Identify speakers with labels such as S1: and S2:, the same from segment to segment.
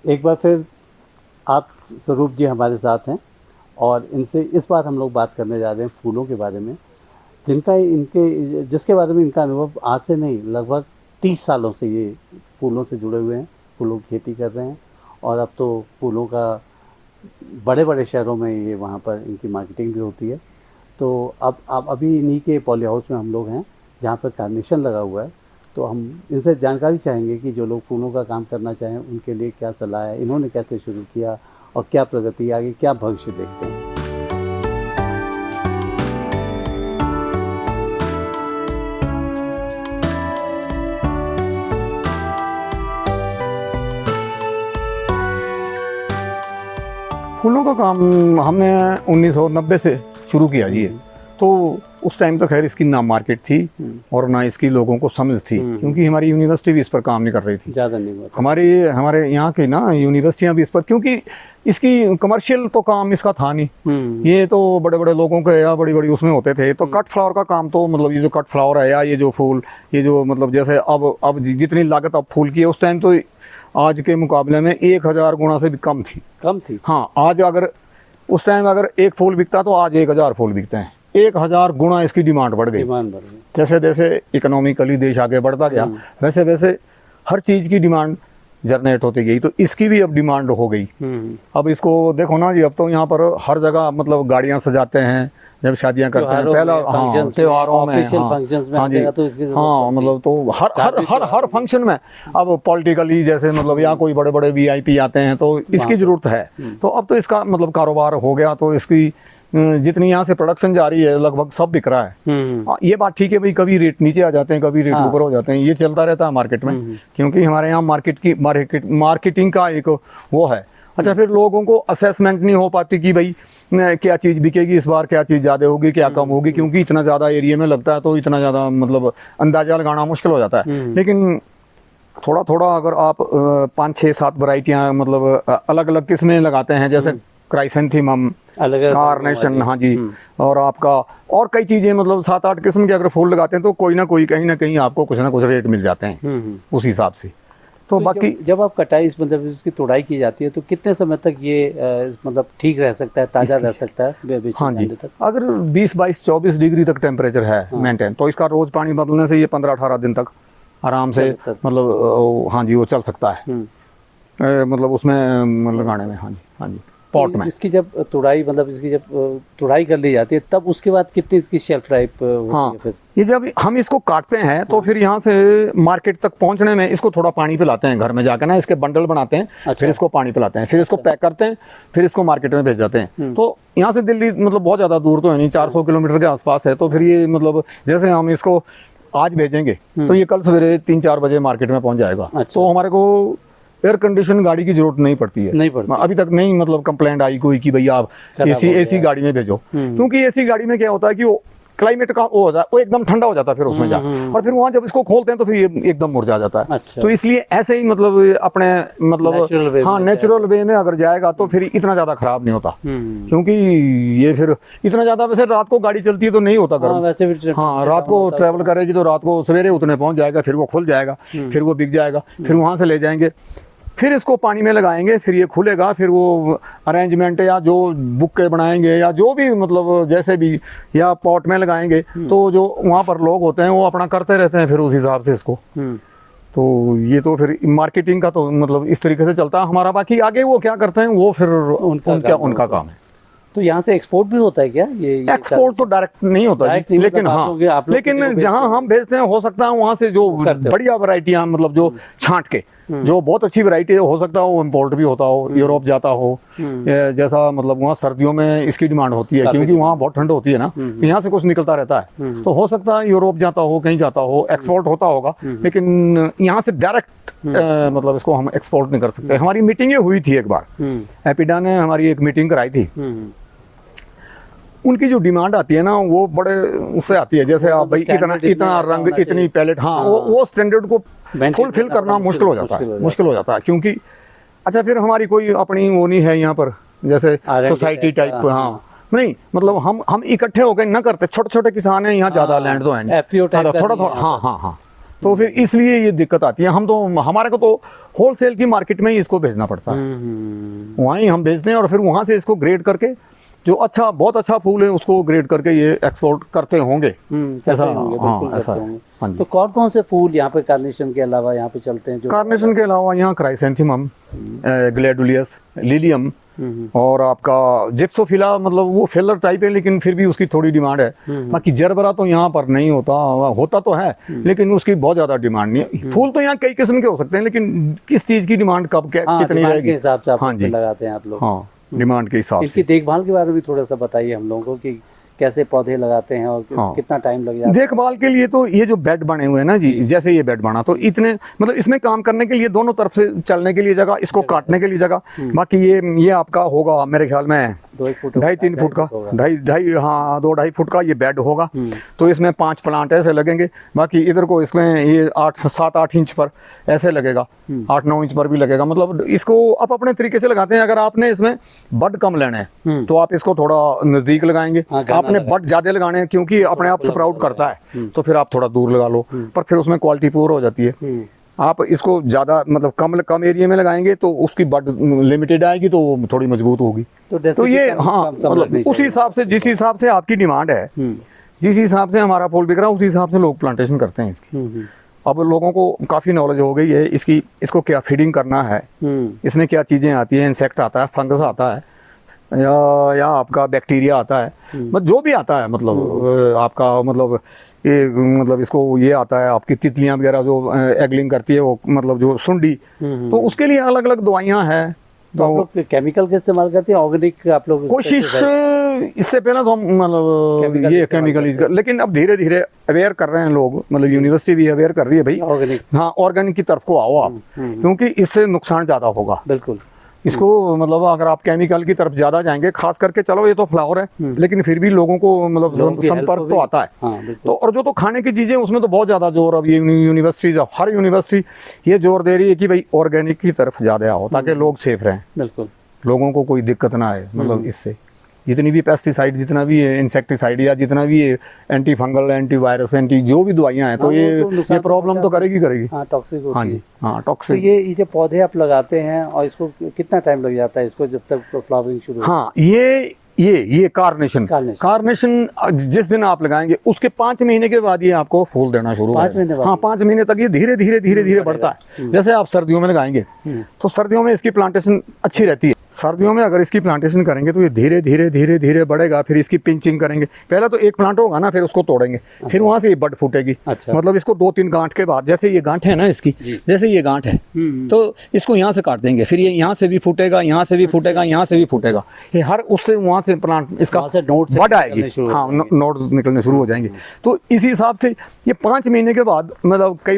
S1: एक बार फिर आप स्वरूप जी हमारे साथ हैं और इनसे इस बार हम लोग बात करने जा रहे हैं फूलों के बारे में, जिसके बारे में इनका अनुभव आज से नहीं लगभग 30 सालों से ये फूलों से जुड़े हुए हैं, फूलों की खेती कर रहे हैं। और अब तो फूलों का बड़े बड़े शहरों में ये वहाँ पर इनकी मार्केटिंग भी होती है। तो अब अभी इन्हीं के पॉली हाउस में हम लोग हैं जहाँ पर कार्नेशन लगा हुआ है। तो हम इनसे जानकारी चाहेंगे कि जो लोग फूलों का काम करना चाहें उनके लिए क्या सलाह है, इन्होंने कैसे शुरू किया और क्या प्रगति, आगे क्या भविष्य देखते हैं।
S2: फूलों का काम हमने 1990 से शुरू किया जी। तो उस टाइम तो खैर इसकी ना मार्केट थी और ना इसकी लोगों को समझ थी, क्योंकि हमारी यूनिवर्सिटी भी इस पर काम नहीं कर रही थी,
S1: ज़्यादा नहीं हुआ।
S2: हमारे यहाँ की ना यूनिवर्सिटियाँ भी इस पर, क्योंकि इसकी कमर्शियल तो काम इसका था नहीं। ये तो बड़े बड़े लोगों के या बड़ी बड़ी उसमें होते थे। तो कट फ्लावर का काम तो मतलब ये जो कट फ्लावर है या ये जो फूल, ये जो मतलब जैसे अब जितनी लागत अब फूल की है उस टाइम तो आज के मुकाबले में 1000 गुना से भी कम थी। हाँ, आज अगर उस टाइम अगर एक फूल बिकता तो आज 1000 फूल बिकते हैं। 1000 गुना इसकी डिमांड बढ़ गई। जैसे जैसे इकोनॉमिकली देश आगे बढ़ता गया वैसे वैसे हर चीज़ की डिमांड जनरेट होती गई। तो इसकी भी अब डिमांड हो गई। अब इसको देखो ना जी, अब तो यहाँ पर हर जगह मतलब गाड़ियाँ सजाते हैं जब शादियां करते हैं, पहला हाँ त्योहारों में, हाँ जी, हाँ मतलब तो हर फंक्शन में अब पॉलिटिकली जैसे मतलब यहाँ कोई बड़े बड़े वीआईपी आते हैं तो इसकी ज़रूरत है। तो अब तो इसका मतलब कारोबार हो गया। तो इसकी जितनी यहाँ से प्रोडक्शन जा रही है लगभग सब बिक रहा है। ये बात ठीक है भाई, कभी रेट नीचे आ जाते हैं, कभी रेट ऊपर हो जाते हैं, ये चलता रहता है मार्केट में, क्योंकि हमारे यहाँ मार्केटिंग का एक वो है। अच्छा, फिर लोगों को असेसमेंट नहीं हो पाती कि भाई क्या चीज़ बिकेगी इस बार, क्या चीज़ ज़्यादा होगी, क्या कम होगी, क्योंकि इतना ज़्यादा एरिया में लगता है तो इतना ज़्यादा मतलब अंदाजा लगाना मुश्किल हो जाता है। लेकिन थोड़ा थोड़ा अगर आप 5, 6, 7 वैरायटियाँ मतलब अलग अलग किस्में लगाते हैं, जैसे क्राइसेंथेमम, कार्नेशन, हाँ जी, और आपका और कई चीज़ें मतलब 7-8 किस्म के अगर फूल लगाते हैं तो कोई ना कोई कहीं ना कहीं आपको कुछ ना कुछ रेट मिल जाते हैं उस हिसाब से। तो बाकी
S1: जब आप कटाई मतलब इसकी तोड़ाई की जाती है तो कितने समय तक ये मतलब ठीक रह सकता है, ताज़ा रह सकता है?
S2: हाँ जी, अगर 20, 22, 24 डिग्री तक टेम्परेचर है मेंटेन, तो इसका रोज़ पानी बदलने से ये 15-18 दिन तक आराम से मतलब हाँ जी वो चल सकता है। मतलब उसमें लगाने में, हाँ जी, हाँ जी, पॉट में।
S1: इसकी जब तोड़ाई मतलब इसकी जब तोड़ाई कर ली जाती है तब उसके बाद कितनी इसकी शेल्फ लाइफ होती है? फिर
S2: ये जब हम इसको काटते हैं तो फिर यहाँ से मार्केट तक पहुँचने में इसको थोड़ा पानी पिलाते हैं, घर में जाकर ना इसके बंडल बनाते हैं, फिर इसको पानी पिलाते हैं, फिर इसको पैक करते हैं, फिर इसको मार्केट में भेज जाते हैं। तो यहाँ से दिल्ली मतलब बहुत ज़्यादा दूर तो है नहीं, 400 किलोमीटर के आसपास है। तो फिर ये मतलब जैसे हम इसको आज भेजेंगे तो ये कल सवेरे 3-4 बजे मार्केट में पहुँच जाएगा। तो हमारे को एयर कंडीशन गाड़ी की जरूरत नहीं पड़ती है। अभी तक नहीं मतलब कंप्लेंट आई कोई कि भैया आप एसी गाड़ी में भेजो, क्योंकि एसी गाड़ी में क्या होता है कि वो क्लाइमेट का वो होता है, वो एकदम ठंडा हो जाता है फिर उसमें जा, और फिर वहाँ जब इसको खोलते हैं तो फिर ये एकदम मुरझा जाता है। तो इसलिए ऐसे ही मतलब अपने मतलब हाँ नेचुरल वे में अगर जाएगा तो फिर इतना ज़्यादा खराब नहीं होता, क्योंकि ये फिर इतना ज़्यादा वैसे रात को गाड़ी चलती है तो नहीं होता गर्म। वैसे भी हाँ, रात को ट्रैवल करेगी तो रात को सवेरे उतने पहुँच जाएगा, फिर वो खुल जाएगा, फिर वो बिक जाएगा, फिर वहाँ से ले जाएंगे, फिर इसको पानी में लगाएंगे, फिर ये खुलेगा, फिर वो अरेंजमेंट या जो बुक्के बनाएंगे या जो भी मतलब जैसे भी या पॉट में लगाएंगे तो जो वहाँ पर लोग होते हैं वो अपना करते रहते हैं फिर उस हिसाब से इसको। तो ये तो फिर मार्केटिंग का तो मतलब इस तरीके से चलता है हमारा। बाकी आगे वो क्या करते हैं वो फिर उनका काम है।
S1: तो यहाँ से एक्सपोर्ट भी होता है क्या? ये
S2: एक्सपोर्ट तो डायरेक्ट नहीं होता है, लेकिन हाँ लेकिन जहाँ हम भेजते हैं हो सकता है वहाँ से जो बढ़िया वैरायटियाँ मतलब जो छांट के जो बहुत अच्छी वैरायटी हो सकता है वो इम्पोर्ट भी होता हो, यूरोप जाता हो, जैसा मतलब वहाँ सर्दियों में इसकी डिमांड होती है क्योंकि वहाँ बहुत ठंड होती है ना, तो यहाँ से कुछ निकलता रहता है। तो हो सकता है यूरोप जाता हो, कहीं जाता हो, एक्सपोर्ट होता होगा, लेकिन यहाँ से डायरेक्ट मतलब इसको हम एक्सपोर्ट नहीं कर सकते। हमारी मीटिंगें हुई थी एक बार, एपिडा ने हमारी एक मीटिंग कराई थी। उनकी जो डिमांड आती है ना वो बड़े उससे आती है, जैसे आप भाई इतना रंग, इतनी पैलेट, हाँ वो स्टैंडर्ड को फुलफिल करना मुश्किल हो जाता है क्योंकि अच्छा फिर हमारी कोई अपनी वो नहीं है यहाँ पर जैसे सोसाइटी टाइप, हाँ नहीं मतलब हम इकट्ठे होकर न करते, छोटे छोटे किसान हैं यहाँ, ज्यादा लैंड तो है नहीं, थोड़ा थोड़ा, हाँ हाँ हाँ तो फिर इसलिए ये दिक्कत आती है। हम तो हमारे को तो होलसेल की मार्केट में ही इसको भेजना पड़ता है, वहाँ ही हम भेजते हैं और फिर वहाँ से इसको ग्रेड करके जो अच्छा बहुत अच्छा फूल है उसको ग्रेड करके ये एक्सपोर्ट करते होंगे।
S1: ऐसा
S2: ऐसा है। हाँ जी।
S1: तो कौन कौन से फूल यहाँ पे कार्नेशन के अलावा यहाँ पे चलते हैं? जो
S2: कार्नेशन के अलावा यहाँ क्राइसेंथेमम, ग्लैडुलियस, लिलियम और आपका जिप्सोफिला, मतलब वो फेलर टाइप है लेकिन फिर भी उसकी थोड़ी डिमांड है। बाकी जरबरा तो यहाँ पर नहीं होता तो है लेकिन उसकी बहुत ज्यादा डिमांड नहीं है। फूल तो यहाँ कई किस्म के हो सकते हैं लेकिन किस चीज की डिमांड कब कितनी रहेगी,
S1: हिसाब से आप
S2: हाँ जी
S1: लगाते हैं आप लोग।
S2: हाँ, डिमांड के हिसाब से।
S1: इसकी देखभाल के बारे में भी थोड़ा सा बताइए हम लोगों को कि कैसे पौधे लगाते हैं और कितना टाइम लग जाता है?
S2: देखभाल के लिए तो ये जो बेड बने हुए हैं ना जी, जैसे ये बेड बना तो इतने मतलब इसमें काम करने के लिए दोनों तरफ से चलने के लिए जगह, इसको काटने के लिए जगह। बाकी ये आपका होगा मेरे ख्याल में 2.5-3 फुट का, 2-2.5 फुट का ये बेड होगा। तो इसमें 5 प्लांट ऐसे लगेंगे। बाकी इधर को इसमें ये 7-8 इंच पर ऐसे लगेगा, 8-9 इंच पर भी लगेगा। मतलब इसको आप अपने तरीके से लगाते हैं। अगर आपने इसमें बड कम लेने हैं तो आप इसको थोड़ा नजदीक लगाएंगे। आपने बड ज्यादा लगाने हैं क्योंकि अपने आप स्प्राउट करता है तो फिर आप थोड़ा दूर लगा लो, पर फिर उसमें क्वालिटी पुअर हो जाती है। आप इसको ज्यादा मतलब कम एरिया में लगाएंगे तो उसकी बड लिमिटेड आएगी तो थोड़ी मजबूत होगी। तो ये हाँ मतलब उस हिसाब से, जिस हिसाब से आपकी डिमांड है, जिस हिसाब से हमारा फूल बिक रहा है उस हिसाब से लोग प्लांटेशन करते हैं इसकी। अब लोगों को काफी नॉलेज हो गई है इसको क्या फीडिंग करना है, इसमें क्या चीजें आती है, इंसेक्ट आता है, फंगस आता है या आपका बैक्टीरिया आता है, मतलब जो भी आता है, मतलब आपका मतलब ये मतलब इसको ये आता है आपकी तितलियां वगैरह जो एगलिंग करती है वो मतलब जो सुंडी, तो उसके लिए अलग अलग दवाइयां हैं।
S1: तो आप लोग केमिकल का इस्तेमाल करते हैं, ऑर्गेनिक आप लोग?
S2: कोशिश इससे पहले तो हम मतलब ये केमिकल लेकिन अब धीरे धीरे अवेयर कर रहे हैं लोग, मतलब यूनिवर्सिटी भी अवेयर कर रही है भाई ऑर्गेनिक, हाँ ऑर्गेनिक की तरफ को आओ आप, क्योंकि इससे नुकसान ज्यादा होगा। बिल्कुल इसको मतलब अगर आप केमिकल की तरफ ज्यादा जाएंगे, खास करके चलो ये तो फ्लावर है लेकिन फिर भी लोगों को मतलब संपर्क तो आता है। तो और जो तो खाने की चीजें उसमें तो बहुत ज्यादा जोर, अब ये यूनिवर्सिटीज, हर यूनिवर्सिटी ये जोर दे रही है कि भाई ऑर्गेनिक की तरफ ज्यादा आओ ताकि लोग सेफ रहें। बिल्कुल, लोगों को कोई दिक्कत ना आए। मतलब इससे जितनी भी पेस्टिसाइड, जितना भी इंसेक्टिसाइड या जितना भी anti fungal, anti virus, anti जो भी दवाइयां हैं तो ये प्रॉब्लम तो करेगी।
S1: टॉक्सिक होती है। हाँ जी,
S2: हाँ टॉक्सिक।
S1: तो ये जो पौधे आप लगाते हैं और इसको कितना टाइम लग जाता है इसको जब तक फ्लावरिंग शुरू?
S2: हाँ ये कार्नेशन जिस दिन आप लगाएंगे उसके 5 महीने के बाद ये आपको फूल देना शुरू होगा। हाँ 5 महीने तक ये धीरे धीरे बढ़ता है। जैसे आप सर्दियों में लगाएंगे तो सर्दियों में इसकी प्लांटेशन अच्छी रहती है। सर्दियों में अगर इसकी प्लांटेशन करेंगे तो ये धीरे धीरे बढ़ेगा। फिर इसकी पिंचिंग करेंगे, पहले तो एक प्लांट होगा ना, फिर उसको तोड़ेंगे, फिर वहां से ये बड फूटेगी। मतलब इसको 2-3 गांठ के बाद, जैसे ये गांठ है ना इसकी, जैसे ये गांठ है तो इसको यहाँ से काट देंगे, फिर ये यहाँ से भी फूटेगा, यहाँ से भी फूटेगा, यहाँ से भी फूटेगा। ये हर उससे वहां से प्लांट इसका बड आएगी। हाँ नोट निकलने शुरू हो जाएंगे। तो इसी हिसाब से ये 5 महीने के बाद मतलब कई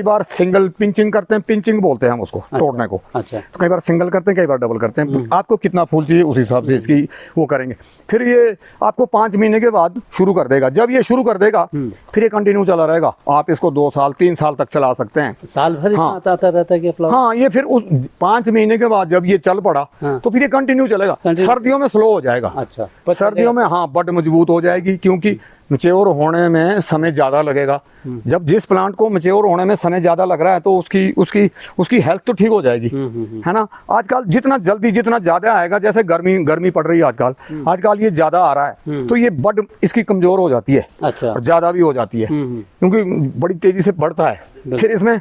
S2: बार सिंगल पिंचिंग करते हैं, पिंचिंग बोलते हैं हम उसको तोड़ने को। तो कई बार सिंगल करते हैं, कई बार डबल करते हैं। आपको कितना फूल चाहिए उस हिसाब से इसकी वो करेंगे। फिर ये आपको 5 महीने के बाद शुरू कर देगा। जब ये शुरू कर देगा फिर ये कंटिन्यू चला रहेगा। आप इसको 2 साल 3 साल तक चला सकते हैं।
S1: साल भर आता रहता है फ्लावर? हाँ,
S2: ये फिर उस 5 महीने के बाद जब ये चल पड़ा तो फिर ये कंटिन्यू चलेगा। सर्दियों में स्लो हो जाएगा। अच्छा, सर्दियों में हाँ बड मजबूत हो जाएगी क्योंकि मैच्योर होने में समय ज्यादा लगेगा। जब जिस प्लांट को मैच्योर होने में समय ज्यादा लग रहा है तो उसकी हेल्थ तो ठीक हो जाएगी, है ना। आजकल जितना जल्दी जितना ज्यादा आएगा, जैसे गर्मी पड़ रही है आजकल ये ज्यादा आ रहा है तो ये बड इसकी कमजोर हो जाती है। अच्छा, और ज्यादा भी हो जाती है क्योंकि बड़ी तेजी से बढ़ता है। फिर इसमें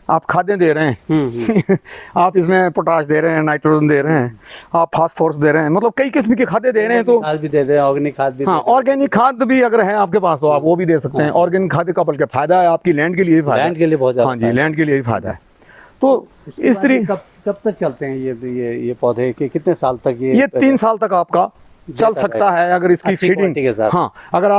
S2: आप खादें दे रहे हैं आप इसमें पोटाश दे रहे हैं, नाइट्रोजन दे रहे हैं, आप फास्फोरस दे रहे हैं, मतलब कई किस्म की खादें दे रहे हैं। तो
S1: खाद भी दे रहे हैं, ऑर्गेनिक खाद भी।
S2: हाँ, ऑर्गेनिक खाद भी अगर है आपके पास तो आप वो भी दे सकते हैं। ऑर्गेनिक खाद का बल्कि फायदा है आपकी लैंड के लिए,
S1: लैंड के लिए बहुत ज्यादा।
S2: हाँ जी, लैंड के लिए भी फायदा है। तो इस तरीके
S1: कब तक चलते हैं ये पौधे के? कितने साल तक
S2: ये 3 साल तक आपका चल सकता है अगर इसकी फीडिंग। हाँ, अगर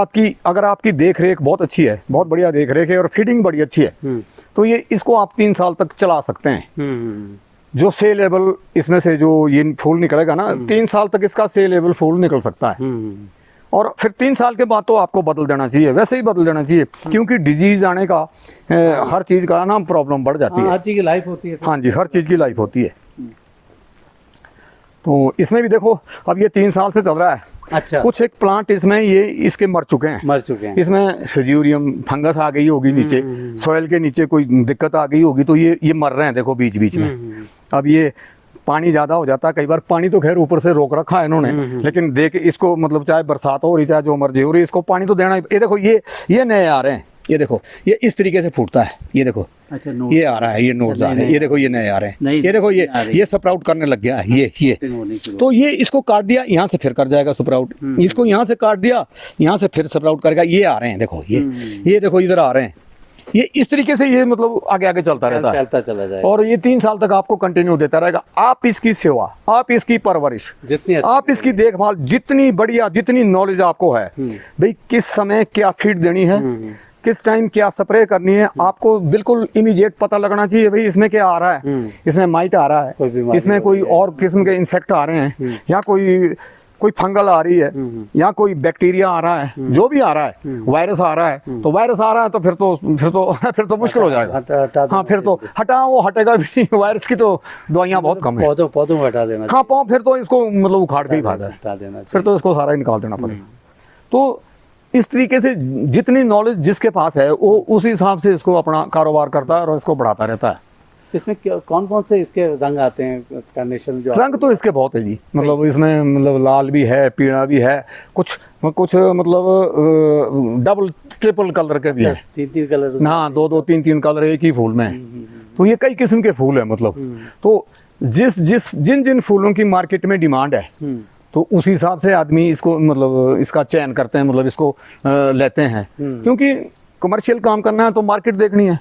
S2: आपकी देख रेख बहुत अच्छी है, बहुत बढ़िया देख रेख है और फीडिंग बड़ी अच्छी है तो ये इसको आप 3 साल तक चला सकते हैं। जो सेलेबल इसमें से जो ये फूल निकलेगा ना, 3 साल तक इसका सेलेबल फूल निकल सकता है। और फिर 3 साल के बाद तो आपको बदल देना चाहिए, वैसे ही बदल देना चाहिए क्योंकि डिजीज आने का हर चीज का ना प्रॉब्लम बढ़ जाती है।
S1: हर चीज की लाइफ होती है।
S2: हाँ जी, हर चीज की लाइफ होती है। तो इसमें भी देखो अब ये 3 साल से चल रहा है।
S1: अच्छा,
S2: कुछ एक प्लांट इसमें ये इसके मर चुके हैं। इसमें फिजियोरियम फंगस आ गई होगी नीचे, सॉइल के नीचे कोई दिक्कत आ गई होगी, तो ये मर रहे हैं देखो बीच बीच में। अब ये पानी ज़्यादा हो जाता है कई बार, पानी तो खैर ऊपर से रोक रखा है इन्होंने, लेकिन देख इसको मतलब चाहे बरसात हो रही चाहे जो मर्जी हो रही, इसको पानी तो देना ही। ये देखो ये नए आ रहे हैं, ये देखो ये इस तरीके से फूटता है, ये देखो। अच्छा, ये आ रहा है, ये नोट्स आ रहे हैं, ये देखो ये नए आ रहे हैं, ये देखो ये स्प्राउट करने लग गया है ये। तो ये इसको काट दिया, यहाँ से फिर कर जाएगा स्प्राउट, इसको यहाँ से काट दिया, यहाँ से फिर स्प्राउट करेगा। ये आ रहे हैं देखो, ये देखो इधर आ रहे हैं। ये इस तरीके से ये मतलब आगे आगे चलता रहता है,
S1: चला जाएगा, और
S2: ये 3 साल तक आपको कंटिन्यू देता रहेगा। आप इसकी सेवा, आप इसकी परवरिश,
S1: जितनी
S2: आप इसकी देखभाल, जितनी बढ़िया, जितनी नॉलेज आपको है भाई, किस समय क्या फीड देनी है, किस टाइम क्या स्प्रे करनी है, आपको बिल्कुल इमीडिएट पता लगना चाहिए भाई इसमें क्या आ रहा है, इसमें माइट आ रहा है, इसमें कोई और किस्म के इंसेक्ट आ रहे हैं, या कोई फंगल आ रही है, या कोई बैक्टीरिया आ रहा है, जो भी आ रहा है, वायरस आ रहा है, तो वायरस आ रहा है तो फिर तो मुश्किल हो जाएगा। हाँ, फिर तो वो हटेगा भी नहीं। वायरस की तो दवाइयाँ बहुत कम है,
S1: पौधों में हटा देना।
S2: हाँ, फिर तो इसको मतलब उखाड़ के ही भागा देना, फिर तो इसको सारा ही निकाल देना पड़ेगा। तो इस तरीके से जितनी नॉलेज जिसके पास है वो उसी हिसाब से इसको अपना कारोबार करता है और इसको बढ़ाता रहता है।
S1: इसमें कौन कौन से इसके रंग आते हैं, कार्नेशन जो
S2: रंग तो इसके बहुत है जी, मतलब इसमें मतलब लाल भी है, पीला भी है, कुछ मतलब डबल ट्रिपल कलर के भी है,
S1: 3 कलर।
S2: हाँ, 2 3 कलर एक ही फूल में। तो ये कई किस्म के फूल है मतलब। तो जिन फूलों की मार्केट में डिमांड है, तो उस हिसाब से आदमी इसको मतलब इसका चयन करते हैं, मतलब इसको लेते हैं। क्योंकि कमर्शियल काम करना है तो मार्केट देखनी है,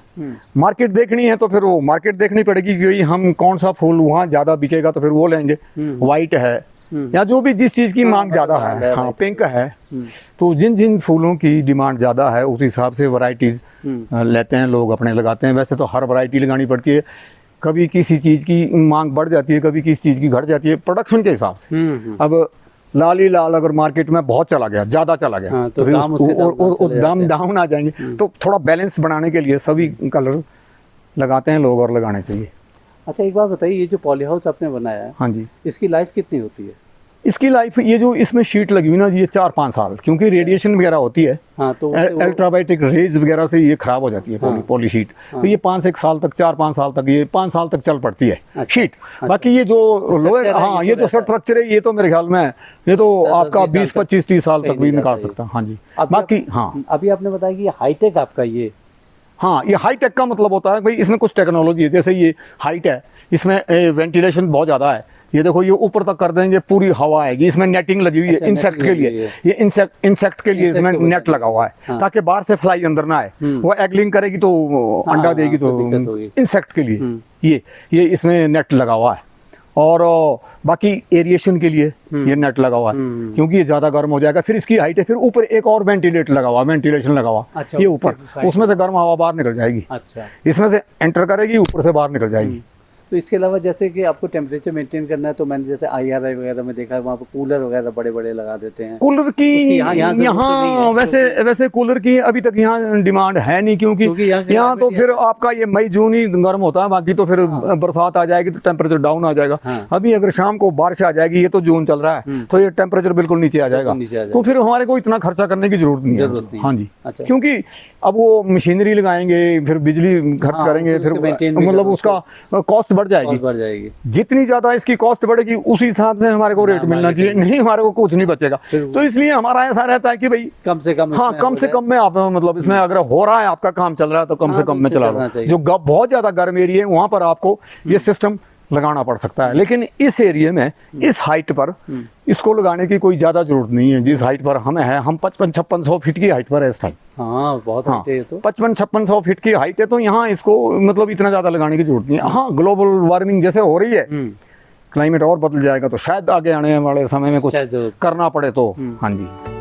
S2: मार्केट देखनी है तो फिर वो मार्केट देखनी पड़ेगी कि हम कौन सा फूल वहाँ ज़्यादा बिकेगा तो फिर वो लेंगे। वाइट है या जो भी जिस चीज़ की मांग ज़्यादा है, हाँ, पिंक है, तो जिन फूलों की डिमांड ज़्यादा है उस हिसाब से वैरायटीज़ लेते हैं लोग, अपने लगाते हैं। वैसे तो हर वैरायटी लगानी पड़ती है, कभी किसी चीज़ की मांग बढ़ जाती है, कभी किसी चीज़ की घट जाती है, प्रोडक्शन के हिसाब से। अब लाल ही लाल अगर मार्केट में बहुत चला गया, ज़्यादा चला गया,
S1: हाँ, तो
S2: दाम डाउन आ जाएंगे। तो थोड़ा बैलेंस बनाने के लिए सभी कलर लगाते हैं लोग, और लगाने चाहिए।
S1: अच्छा, एक बात बताइए, ये जो पॉली हाउस आपने बनाया है,
S2: हाँ जी,
S1: इसकी लाइफ कितनी होती है?
S2: इसकी लाइफ, ये जो इसमें शीट लगी हुई ना, ये 4-5 साल, क्योंकि रेडिएशन वगैरह होती है,
S1: हाँ, तो
S2: अल्ट्रावायलेट रेज वगैरह से ये खराब हो जाती है, पॉली शीट। तो ये 5-6 साल तक, 4-5 साल तक, ये 5 साल तक चल पड़ती है शीट। बाकी ये जो लोहे, हाँ, ये जो स्ट्रक्चर है, ये तो मेरे ख्याल में ये तो आपका 20-25-30 साल तक भी निकाल सकता है। हाँ जी। बाकी हाँ,
S1: अभी आपने बताया कि हाईटेक आपका ये,
S2: हाँ, ये हाईटेक का मतलब होता है भाई इसमें कुछ टेक्नोलॉजी है। जैसे ये हाइट है, इसमें वेंटिलेशन बहुत ज़्यादा है। ये देखो, ये ऊपर तक कर देंगे, पूरी हवा आएगी। इसमें नेटिंग लगी हुई है इंसेक्ट के लिए, ये इंसेक्ट के लिए इसमें नेट लगा हुआ है, हाँ, ताकि बाहर से फ्लाई अंदर ना आए। वो एगलिंग करेगी तो अंडा देगी, तो इंसेक्ट के लिए ये इसमें नेट लगा हुआ है। और बाकी एरिएशन के लिए ये नेट लगा हुआ है, क्योंकि ये ज़्यादा गर्म हो जाएगा। फिर इसकी हाइट है, फिर ऊपर एक और वेंटिलेशन लगा हुआ,
S1: अच्छा,
S2: ये ऊपर, उसमें से गर्म हवा बाहर निकल जाएगी।
S1: अच्छा,
S2: इसमें से एंटर करेगी, ऊपर से बाहर निकल जाएगी।
S1: तो इसके अलावा जैसे कि आपको टेम्परेचर मेंटेन करना है, तो मैंने जैसे IRI वगैरह में देखा है, वहाँ पर कूलर वगैरह बड़े लगा देते हैं।
S2: कूलर की यहाँ वैसे कूलर की अभी तक यहाँ डिमांड है नहीं, क्योंकि यहाँ तो फिर आपका ये मई जून ही गर्म होता है, बाकी तो फिर बरसात आ जाएगी तो टेम्परेचर डाउन आ जाएगा। अभी अगर शाम को बारिश आ जाएगी, ये तो जून चल रहा है, तो ये टेम्परेचर बिल्कुल नीचे आ जाएगा। तो फिर हमारे को इतना खर्चा करने की जरूरत नहीं है। हाँ जी, क्योंकि अब वो मशीनरी लगाएंगे, फिर बिजली खर्च करेंगे, फिर मतलब उसका कॉस्ट बढ़ जाएगी। जितनी ज्यादा इसकी कॉस्ट बढ़ेगी उसी हिसाब से हमारे को रेट मिलना चाहिए, नहीं हमारे को कुछ नहीं बचेगा। तो इसलिए हमारा ऐसा रहता है कि भाई
S1: कम से कम,
S2: हाँ, कम से कम में आप मतलब इसमें अगर हो रहा है, आपका काम चल रहा है, तो कम से कम में चला रहा है। जो बहुत ज्यादा गर्म एरिया है वहां पर आपको ये सिस्टम लगाना पड़ सकता है, लेकिन इस एरिया में, इस हाइट पर इसको लगाने की कोई ज्यादा जरूरत नहीं है। जिस हाइट पर हमें है, हम 55-5600 फीट की हाइट पर है इस टाइम।
S1: हाँ, बहुत हाइट है ये तो,
S2: 55-5600 फीट की हाइट है, तो यहाँ इसको मतलब इतना ज्यादा लगाने की जरूरत नहीं है। हाँ, ग्लोबल वार्मिंग जैसे हो रही है, क्लाइमेट और बदल जाएगा, तो शायद आगे आने वाले समय में कुछ करना पड़े तो। हाँ जी।